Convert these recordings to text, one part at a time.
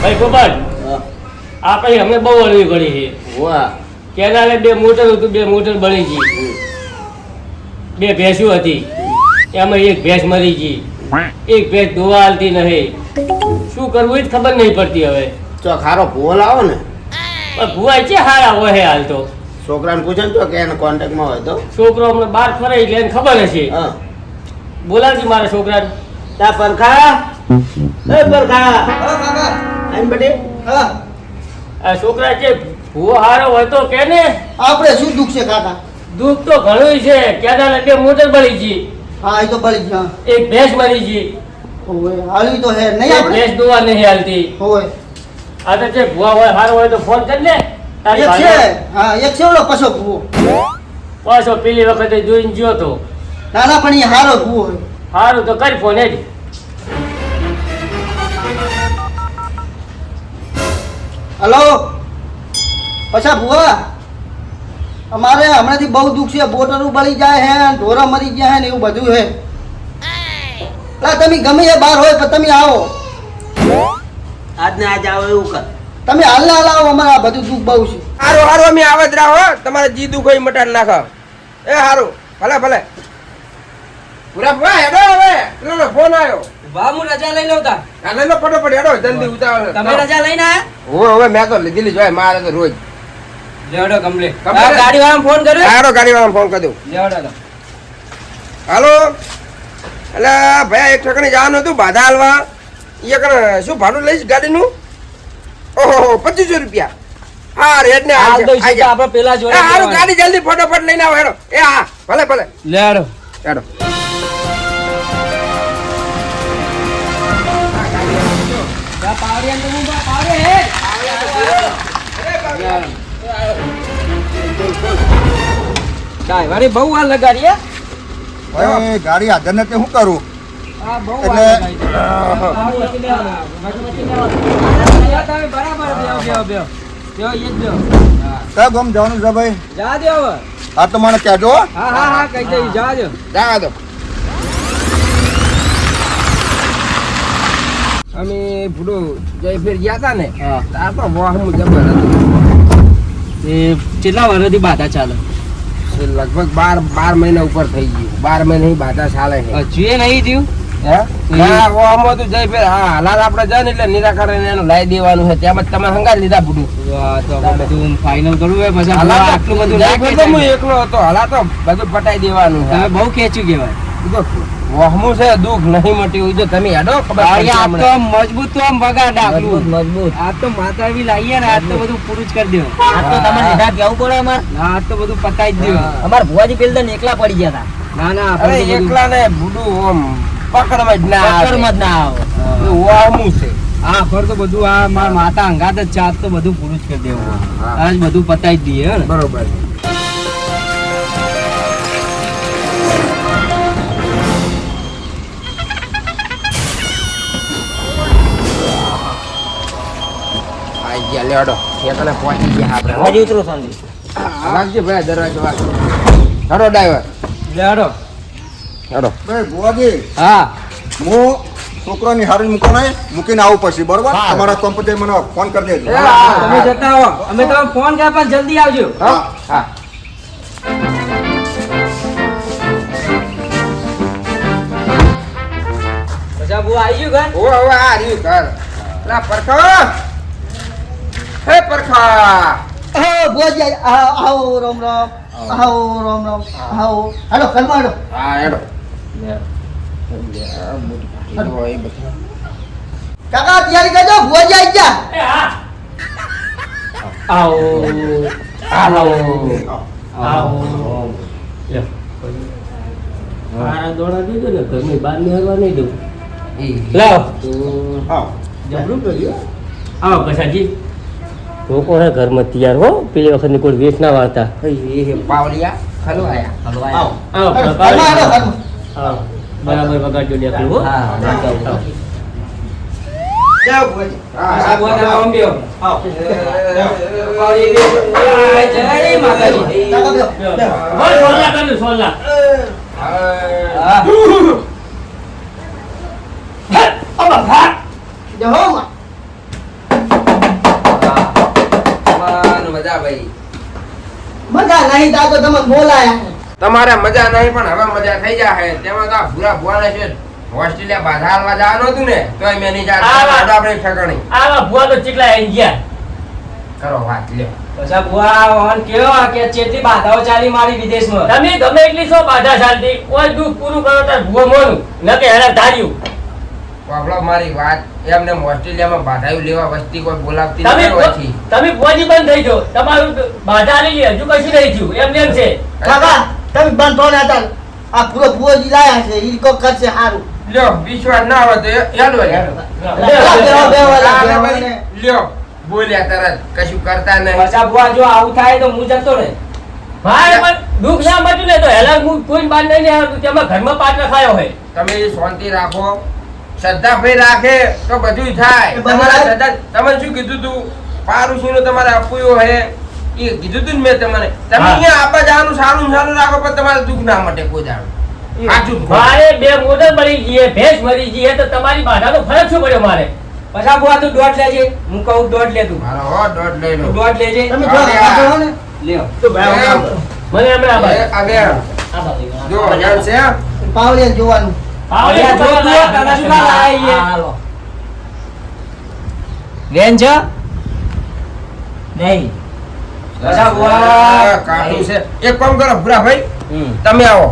ભાઈ ગોપાલ આપણે અમે બહુ અડવી પડી છે વાહ કેનાલે 2 મોટર હતું 2 મોટર બળી ગઈ 2 ભેંસો હતી એમાં એક ભેંસ મરી ગઈ એક ભેંસ દોવા હાલતી નહીં શું કરવું એ જ ખબર નહીં પડતી હવે તો ખારો ભૂવો લાવો ને પણ ભુવા છે હારા હોય હાલ તો છોકરાને પૂછે ને તો કે એના કોન્ટેક્ટમાં હોય તો છોકરો હમણાં બહાર ફરે એટલે એને ખબર હશે હા બોલાવજી મારા છોકરાને તા પરખા એ પરખા આઈન બટે હા આ છોકરા છે ભુવો હારો હોય તો કે ને આપણે શું દુઃખ છે કાકા? દુઃખ તો ઘણું છે કેનાલે 2 મોટર બળી ગઈ હા એ તો બળી ગયા. એક ભેંસ મરી ગઈ ઓય હાલી તો હે નહીં એક આપણે. ભેંસ દોવા નહીં હાલતી ઓય આ તો છે ભુવા હોય હારો હોય તો ફોન કરી ને તારી એક છે. ભાઈને. હા એક છે ઓલો પછો ભૂવો. પાછો પેલી વખતે જોઈને ગયો તો નાના પણ એ હારો ભૂવો હોય. હારું તો કરી ફોન હેડી હલો પછા ભૂવા અમારે હમણાંથી બહુ દુઃખ છે. બોટરું બળી જાય હે ઢોરા મરી ગયા હે ને એવું બધું હે. લા તમે ગમે એ બહાર હોય પણ તમે આવો. આજ ને આજ આવો એવું કર તમે હાલ આવો અમારે આ બધું દુઃખ બહુ છે. હારો હારો અમે આવત રહો તમારે જી દુખ હોય મટાડ નાખો એ હારું ભલે ભલે પૂરા પૂરા હેડો હવે પેલો ફોન આવ્યો વાહ હું રજા લઈ લઉં તા આ લઈ લો ફટોફટ હેડો જલ્દી ઉતાવળ તમે રજા લઈને આયા હવે મેં તો લીધેલી જ હોય મારે તો રોજ લેવડો કમ્પ્લીટ Complete. ગાડી વાળાને ફોન કર્યો હારો ગાડી વાળાને ફોન કરી દઉં લેવડો તો હાલો એટલે ભાઈ એક ઠેકાણે જવાનું હતું બાધા હાલવા એ કણ શું ભાડું લઈશ ગાડીનું ઓહો 2500 રૂપિયા હા રેડ ને હાલ તો ઈચ્છા તો આપણે પેલા જોડે હારું જવાનું. ગાડી જલ્દી ફટોફટ લઈને આવો હેડો એ હા ભલે ભલે લેવડો હેડો પાવડિયા તો હું પાવડે હે ડ્રાઈવરે બહુ વાર લગાડી હે ભાઈ ગાડી હાજર ને તે શું કરું આ બહુ એટલે- વાર લગાડી તમે બરાબર બેહો બેહો બેહો બેહો એ જ બેહો કયા ગામ જવાનું છે ભાઈ જા દે હવે આ તો મને કહેજો હો. હા હા હા કહી દઈ જા દે જવા દો અમે ભૂડો જય ફેર ગયા હતા ને તાર તો વાહનું જબર હતું એ કેટલા વર્ષથી બાધા ચાલે એ લગભગ 12 મહિના ઉપર થઈ ગયું 12 મહિના બાધા ચાલે છે હજુ એ નહીં થયું હે ના વાહમાં તો જય ફેર હા હાલાત આપણે જાય ને એટલે નિરાકરણ એનું લાવી દેવાનું છે ત્યાં જ તમે હંગાત લીધા ભૂડું વાહ તો આપણે બધું ફાઇનલ કરવું હોય પછી હાલાત આટલું બધું જય ના ફેર તો ખેંચાય. હું એકલો હતો હાલાત તો બધું પટાઈ દેવાનું છે તમે બહુ ખેંચ્યું કહેવાય વાહમું છે દુઃખ નહીં મટ્યું જો તમે હેડો ખબર આ પડશે તો હમણાં. આમ મજબૂત તો આમ વગા ડાકલું મજબૂત આ તો માતા બી લાવીએ ને આજ તો બધું પૂરું જ કરી દો આ તો તમને નિરાત કેવું પડે અમાર આજ તો બધું પતાઈ જ દો અમાર ભુવાજી પેલ તો એકલા પડી ગયા ના ના અરે આપણે તો બધું એકલા ને ભૂડું આમ પકડમાં જ ના હતા આવે. પકડમાં જ ના આવે એ વાહમું છે આ ફર તો બધું આ મારા માતા અંગાત જ છે આજ તો બધું પૂરું જ કરી દેવું હા. આજ બધું પતાઈ જ દઈએ હે ને બરોબર આઈ ગયા લેડો એકને પહોંચી ગયા આપણે હો. હજી ઉતરો સંધી રાખજે ભાઈ દરવાજો વાગ હેડો ડ્રાઈવર લેડો હેડો ભાઈ ભુવાજી હા હું છોકરાની હારી મૂકો નહીં મૂકીને આવું પછી બરોબર તમારા કંપની મને ફોન કરી દેજો તમે જતા હો અમે તમે ફોન કર્યા પણ જલ્દી આવજો હા હા પછી બહુ આવી ગયું ઓ હવે આ રહ્યું ઘર લા પરખા હે પરખા ભુવાજી આવો રામ રામ આવો રામ રામ આવો હાલો ઘરમાં હાલો. હા હેડો કાકા તૈયારી કરજો ભુવાજી આવી ગયા. એ હા આવો આવો આવો લે. મારા દોડા દીધો ને ઘરની બહાર નીકળવા નહીં દઉં લાવ જબરું કર્યું આવો કશાજી લોકો હે ઘરમાં તૈયાર હો પેલી વખતની કોઈ વેચ ના વાળતા પાવલિયા ખલો આયા આવો આવો ઘરમાં હાલો ઘરમાં. આવો બરાબર વગાડજો ડેકલું હો હા આવો. જાઓ ભુવાજી. હા જય માતાજી કાકા બેહો, બેહો. બોલ સોલા કરું સોલા બેહો માં. મજા ભાઈ. મજા નહીં તા તો તમે બોલાયા તમારે મજા નહીં પણ હવે મજા થઈ જાય. તેમાં તો આ ભૂરા ભુવાને છે ઓસ્ટ્રેલિયા બાધા હાલવા જવાનું હતું ને તોય મેં નહીં જાતા. આપણે ઠકાણી આવા ભુવા તો ચીકલા આઈ ગયા. કરો વાત લ્યો. પછી બુઆ ઓન કેવો કે ચેટલી બાધાઓ ચાલી મારી વિદેશમાં. તમે ગમે એટલી છો બાધા ચાલતી કોઈ દુઃખ પૂરું કરો તાર ભુવા મોનું ન કે હેરા ધાર્યું. વાપરો મારી વાત. એમને ઓસ્ટ્રેલિયામાં બાધાયું લેવા વસ્તી કોઈ બોલાવતી તમે નથી હોતી. તમે ભુવાજી બંધ થઈ જાઓ. તમારું બાધા આલી હજુ કશું નહીં થયું એમને એમ છે. કાકા તમે બંધ થો ને હતા આ પૂરો ભુવોજી લાયા છે ઈ કો કરશે સારું લ્યો વિશ્વાસ ના આવે તો હેલો લ્યો બોલ્યા તરત કશું કરતા નહીં. પછી બુઆ જો આવું થાય તો હું જતો રહે. ભાઈ પણ દુઃખ ના મટ્યું ને તો હેલા હું કોઈ બાર નહીં આવ્યું તેમાં ઘરમાં પાટ ખાયો હોય. તમે શાંતિ રાખો. શ્રદ્ધા ભાઈ રાખે તો બધું થાય. એ તમારા બરાબર. શ્રદ્ધા તમે શું કીધું તું પારુશીનું તમારે આપવું હે એ કીધું તું ને મેં તમને. તમે હા. અહીંયા આપવા જવાનું સારું સારું રાખો પણ તમારે દુઃખ ના મટે કોઈ દાડો. સાચું જ કહું. મારે 2 મોટર મરી ગઈ ભેંસ મરી ગઈ તો તમારી બાધાનો ફરક શું પડ્યો મારે? પછી બુઆ તું દોઢ લેજે. હું કહું દોઢ લે તું. મારો હો દોઢ લઈ લો. તું દોઢ લેજે. તમે જો કાઢો ને લ્યો. તો ભાઈ મને હમણાં એ આવે. જો જાણ છે પાવલે જોવાનું આવડે અલ્યા, જો તું આ તને શું કામ લાયા હાલો. વેન છે નહીં. પછી બુઆ કાઢું છે. એક કામ કરો ભૂરા ભાઈ તમે આવો.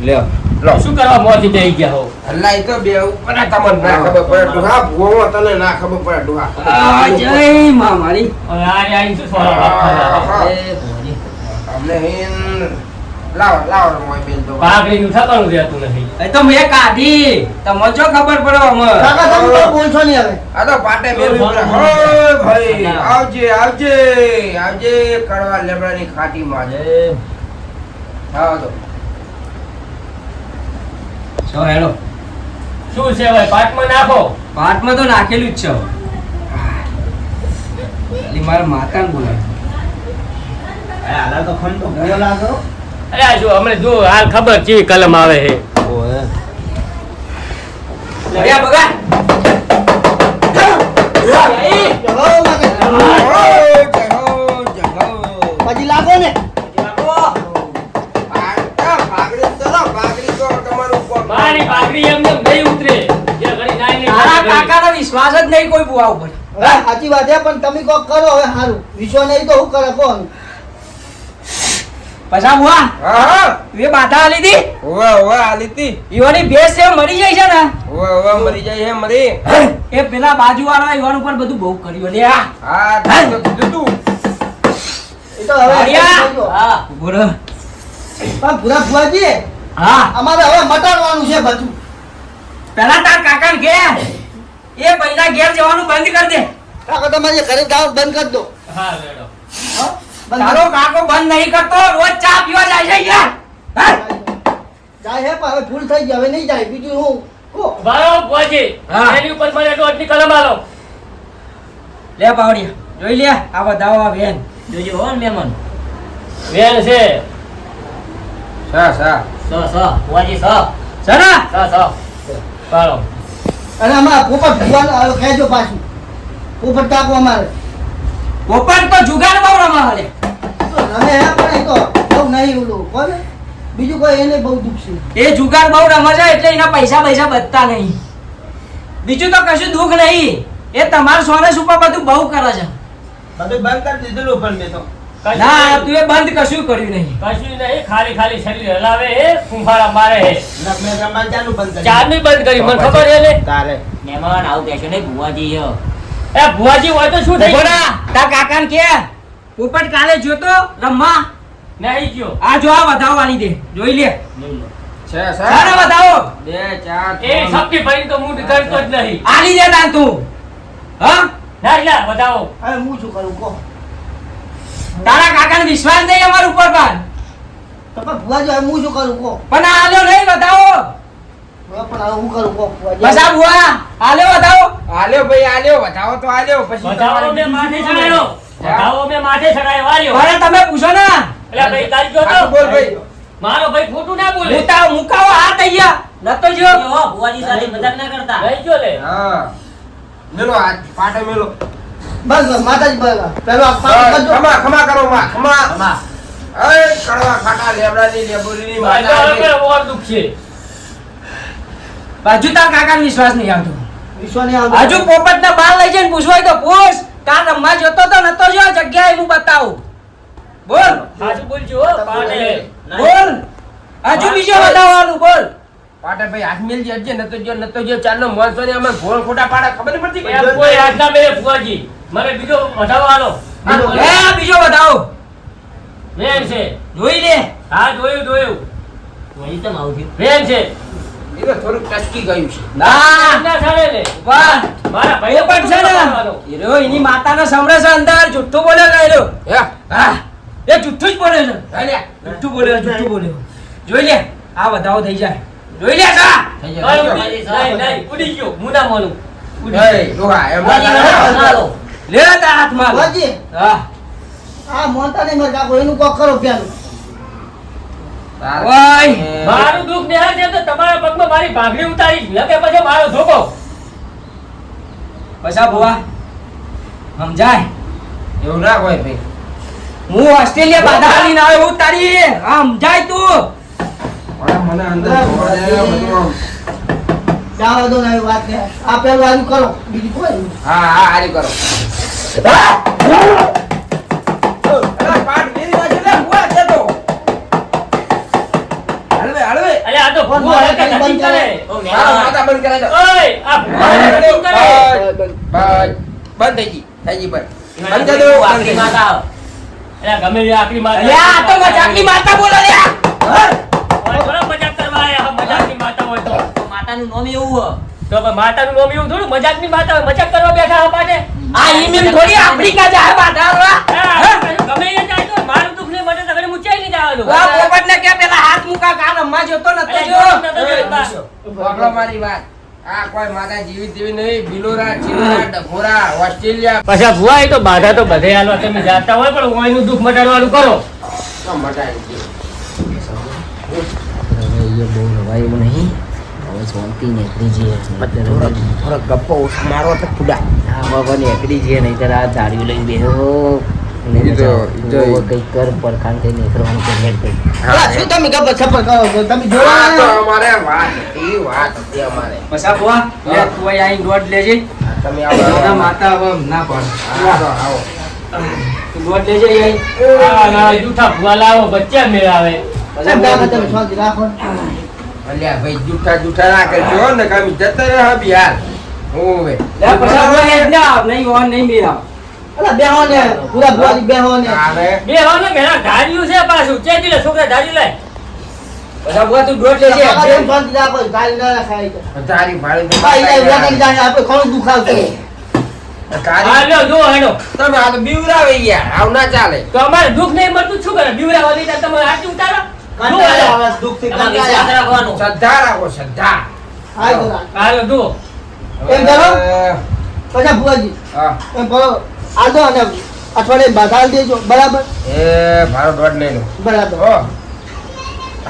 લ્યો. લો શું કરવા મોતી દઈ ગયા હો? હલાઈ તો બે ઉપર તમને ના ખબર પડે ડુહા ભૂવો તને ના ખબર પડે ડુહા. આ જય માં મારી. હવે આઈ શું સોનો બાપ ખાયા? એ ભુવાજી. અમને હિન લાવો લાવો મોય બેન તો. પાઘડીનું ઠકાણું રહેતું નથી. એ તો મેં કાઢી. તમને જો ખબર પડે અમે. કાકા તમે તો બોલશો નહીં હવે આ તો પાટે મેલું પડે. હો ભાઈ આવજે આવજે આવજે કડવા લેબડાની ખાટી માં છે. આવો તો છો હેડો. શું છે ભાઈ પાટમાં નાખો. પાટમાં તો નાખેલું જ છે. ખાલી મારા માતાને બોલાવે. હાલા તો ખમ તો ભૂવો લાગો અરે આ જો હમણાં જો હાલ ખબર કેવી કલમ આવે છે. અરે બગા. ચલો માગે પછી લાગો ને મારી પાઘડી એમને નહીં ઉતરે. જે ઘડી નાઈ તારા નહીં કાકાનો વિશ્વાસ જ નહીં કોઈ બુઆ ઉપર. હવે સાચી વાત છે પણ તમે કોક કરો હવે સારું વિશ્વ નહીં તો હું કરે કોણ પછા બુઆ એ બાધા આલી હતી. ઈવાની ભેંસ છે મરી જાય છે ને મરી જાય હે મરી. એ પેલા બાજુવાળા ઈવાન ઉપર બધું બહુ કર્યું લે આ. હા તો કીધું તું. એ તો હવે હરિયા. હા ઉભો રહો. પણ ભૂરા ભુવાજી હા અમારે હવે મટાડવાનું છે બધું પેલા તાર કાકાને કે એ ભાઈના ઘેર જવાનું બંધ કરી દે. કાકા તમારે ઘરે જાવ બંધ કરી દો હા લેડો. હો? બંધ તારો કાકો બંધ નહીં કરતો રોજ ચા પીવા જાય છે યાર. હા? જાય હે પણ હવે ભૂલ થઈ ગઈ હવે નહીં જાય બીજું હું કો બરાબર ભુવાજી. હા. એની ઉપર મને દોઢની કલમ આલો. લે પાવડિયા જોઈ લે આ બધાઓ આ વેન જોજો હો ને મહેમાન. વેણ છે. સા સા ભુવાજી સના પાડો. અને અમારા પોપટ ભુવાનો ખેંચો પાછું પોપટ ટાકો અમારે પોપટ તો જુગાર બહુ રમા હાલે. તો રમે હે પણ એ તો બહુ નહીં ઓલું કોને બીજું કોઈ એને બહુ દુઃખ છે એ જુગાર બહુ રમે છે એટલે એના પૈસા બચતા નહીં. બીજું તો કશું દુઃખ નહીં. એ તમારા સોનેસ ઉપર બધું બહુ કરે છે. બધું બંધ કરી દીધેલું પણ મેં તો ના તું એ બંધ કશું કર્યું નહીં. કશું નહીં ખાલી ખાલી શરીર હલાવે હે ફૂંફાડા મારે હે. મેં રમવાનું ચાલુ બંધ કરી ચારની બંધ કરી મને ખબર હે ને. તારે મહેમાન આવું કહેશો નહીં ભુવાજી છે. એ ભુવાજી હોય તો શું થઈ ઉભો ગયું? રહો. તાર કાકાને કે પોપટ કાલે જોતો રમવા નહીં ગયો. આ જો આ વધાવવાની દે જોઈ લે. છે સારા વધાવો 2 4 એ શક્તિ ભાઈ તો હું કરતો જ નહીં. આલી દે તાન તું. હા ના લા બતાવો. હવે હું શું કરું કો તારા કાકાને વિશ્વાસ નહીં અમાર ઉપર પણ. તો પણ ભુવાજી હવે હું શું કરું કો પણ આ આલ્યો નહીં વધાવો. પણ હવે હું કરું કો બસ આ બુઆ આલ્યો વધાવો. આલ્યો ભાઈ આલ્યો વધાવો તો આલ્યો પછી બતાવો મેં માથે ચડાયો. બતાવો મેં માથે ચડાયો વાળ્યો. અરે તમે પૂછો ને. એટલે ભાઈ તારી ગયો આટલું બોલ તો ભાઈ. મારો ભાઈ ખોટું ના બોલે. મુકાવો હાથ અહીંયા નતો જો. જો, ભુવાજી સાથે મજાક ના કરતા. નહીં ગયો લે. હા મેલો હાથ પાટે મેલો બસ માતાજી બસ પેલો આ પાક કરજો. ખમા ખમા કરો માં ખમા આમાં. એ કડવા ખાટા લેબડાની લેબુરીની ભાઈ તો હવે ઓર દુઃખ છે. બાજુ તાર કાકાને વિશ્વાસ નહીં આવતો. વિશ્વ નહીં આવતો. હજુ પોપટને બહાર લઈ જઈને પૂછવાય તો પૂછ. કાં રમવા જતો તો નતો જો જગ્યાએ હું બતાવું. બોલ સાચું બોલજો હો, પાટે. બોલ હજુ બીજો બતાવવાનું બોલ. પાટે ભાઈ હાથ મેલજી અજે નતો જો ચાલનો મોનસો ને અમે ભોળ ખોટા પાડા ખબર નહીં પડતી એમ કોઈ હાથ ના મેલે ફુવાજી. મને બીજો વધાવો આલો. બીજો બતાવો. વેન છે. જોઈ લે. હા જોયું. વળી તો આવું થયું. વેન છે. એ તો થોડુંક ટચકી ગયું છે ના ના ચાલે ને. વાહ મારા ભાઈ પોપટ છે ને હીરો એની માતાને સંભળે છે અંદર જુઠ્ઠું બોલ્યો ગયેલો. હે હા એ જુઠ્ઠું જ બોલે છે. ચાલ્યા જુઠ્ઠું બોલ્યો જોઈ લે આ વધાવો થઈ જાય. જોઈ લે કા થઈ નહીં, જાય નહીં, ઉડી ગયો. હું ના માનું. ઉડી એ ગયો. ડોહા એમ વળી ના વળી કરે. લો. લે તાર હાથમાં ભુવાજી, હા આ મોનતા નહીં મારે કાકો એનું કોક કરો પેલું. તારે- ઓય. મારું દુઃખ ને છે તો તમારા પગમાં મારી ભાગડી ઉતારી નકે પછી મારો ધોકો. પછા ભુવા સમજાય એવું ના હોય ભાઈ હું ઓસ્ટ્રેલિયા બાધા આલીને આવ્યો હું તારી સમજાય તું. ઓલા મને અંદર જોવા દે બધું આમ. જવા દો ને એ વાત ને. આ પેલું આજુ કરો બીજું કોઈ નહીં. હા હારી કરો અરે પાટ મેરી નાખી લે બુઆ છે તો હળવે અરે આ તો ફોન ભૂવા બંધ હરકત નથી કરે. કરે. ઓ મારા મેળા. માથા બંધ કરાવી દો ઓય આ ભૂવા હરકત નથી કરે. બંધ થઈ ગઈ બંધ કરી આખરી દો માતા. અરે ગમે તે આખરી માતા. અરે આ તો મજાકની માતા બોલો લે. ઓય થોડો મજાક કરવા આયા. મજાકની માતા હોય તો. તો માતાનું નામ એવું હો. તો પણ માતાનું નામ એવું થોડું મજાકની માતા હોય. મજાક કરવા બેઠા હો પાછે. આ ઈમીમ થોડી આફ્રિકા જાય બાધા આલવા. ગમે તે જાય તો મારું દુઃખ નહીં મને તો ઘરે મૂંચાઈ નહીં જવાનું. આ પોપટને કે પેલા હાથ મુકા કાન અમ્મા જોતો નતો જો. વાપરો મારી વાત આ કોઈ માતા જીવિત જેવી નહીં બિલોરા ચીલોરા ડભોરા ઓસ્ટ્રેલિયા પાછા ભુવા એ તો બાધા તો બધે હાલવા તમે જાતા હોય પણ ઓયનું દુઃખ મટાડવાનું કરો. મટાઈ ગયું થોડો ગપ્પો મારો તો ખુદા અલા, શું તમે ગબ્બર છપ્પર કરો છો? તમે જોવા આ તો આવ્યા? અમારે વાત હતી અમારે પછા ભુવા લે તું અહીં આઈને દોડ લેજે. તમે દાદા આવો માતા હવે ના પાડે. આવો તું દોડ લેજે અહીં. આ જૂઠા ભુવા લાવો બચ્ચા મેળાવે. એમ કાકા તમે શાંતિ રાખો. અલ્યા ભાઈ જૂઠા જૂઠા ના કરજો ને કામ જતા રહે બિહાર હોવે લે પછા ભુવા હેડ ના નહીં ઓન નહીં મેરા. અલા, બેહો ને પૂરા ભુવાજી બેહો ને. તારે બે હોને ઘણા ધાર્યું છે પાછું ચેતી લે છોકરા ધારી લે. પછા ભુવા તું દોડ લેજે. કાકા તમે શાંતિ રાખો. ગાળી ના ખાય છે. તારી ભાળી ભાઈ યાર, વેચાઈ જાય આપણે ઘણું દુઃખ આવશે. હા તારી લ્યો જો હેડો. તમે આ તો બીવરાવે યાર આવ ના ચાલે તો અમારે દુઃખ નહીં મળતું શું કરે બીવરાવાની ત્યાં તમે આટલી ઉતારો. શું કંટાળો હાલે? આવે, દુઃખથી તમારે કંટાળો વિશ્વાસ આવે. રાખવાનો. શ્રદ્ધા રાખો શ્રદ્ધા હાય જરા. હાલો જુઓ. એમ કરો? પછી ભુવાજી હા એમ કરો આદો અને અઠવાડિયે બાધા આલી દેજો. બરાબર એ મારો દોઢ લઈ લો બરાબર. હો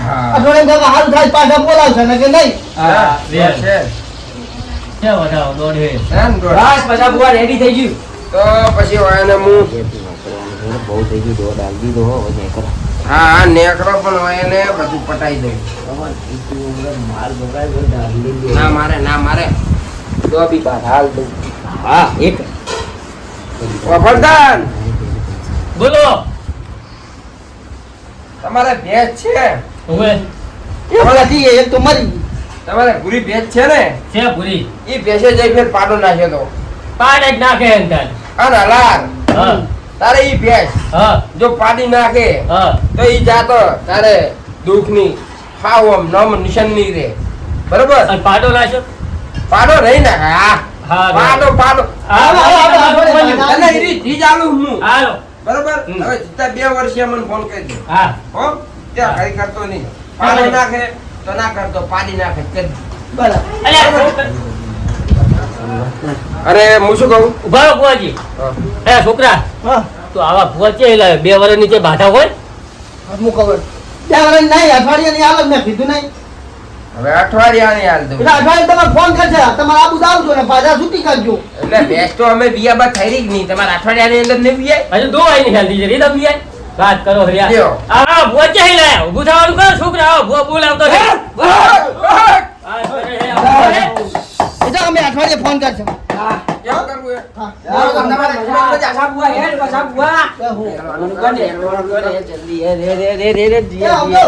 હા અઠવાડિયે કાકા હાલ થાય પાછા બોલાવશે ને કે નહીં? હા બે છે છે વધાવો દોઢ હે. છે ને દોઢ. બસ પછા ભુવા રેડી થઈ ગયું. તો પછી હોય ને હું હા હા નેકરો પણ હોય ને બધું પટાઈ દઉં ના મારે ના મારે તો બી બાર હાલ દઉં હા એક વફરદાન બોલો. તમારે ભેંસ છે હવે એમાંથી એક તો મરી ગઈ. તમારે પૂરી ભેંસ છે ને છે પૂરી. એ ભેંસે જઈ ફેર પાડો નાખ્યો તો પાડ જ નાખે એમ તાર. અને હલાર હા તારે ઈ ભેંસ હા જો પાડી નાખે હા તો ઈ જાતો તારે દુઃખની ખાવ આમ નમ નિશાન નહીં રહે બરોબર અને પાડો લાશો. પાડો રહી નાખે હા હા પાડો પાડો હાલો, હાલો, હાલો, હાલો, હાલો. અને ઈ રીત ઈ ચાલુ હું હાલો. બરોબર હમ. હવે સીધા 2 વર્ષે મને ફોન કરી દે હા હો ત્યાં કઈ કરતો નહીં પાડો નાખે તો ના કરતો પાડી નાખે તે જ. બરાબર. અલ્યા અરે હું શું કહું ઉભા રહો ભુવાજી. એ છોકરા હા તો આવા ભુવા છે 2 વર્ષ નીચે બાધા હોય. હું ખબર. ત્યાં વળી નહીં અઠવાડિયાની આવે મેં કીધું નહીં. હવે અઠવાડિયાની હાલ દઉં એટલે અઠવાડિયે તમારે ફોન કરશે તમારે આબુ આવજો ને પાછા છૂટી કરજો એટલે ભેંસ તો અમે વિયા બાદ થઈ જ નહીં તમારા અઠવાડિયાની અંદર નહીં વિયાય હજુ દોવાઈ નહીં હાલતી છે રીતમ બી વાત કરો લ્યા લ્યો. હા ભૂવા ચાહી લાયા ઊભું થવાનું કરો છોકરા આવો ભૂવા બોલાવતો છે એટલે અમે અઠવાડિયે ફોન કરશે કેમ કરવું એ? હા પાછા બુઆ હેડ પાછા બુઆ એ હું. જલ્દી રે રે રે રે રે એ આવજો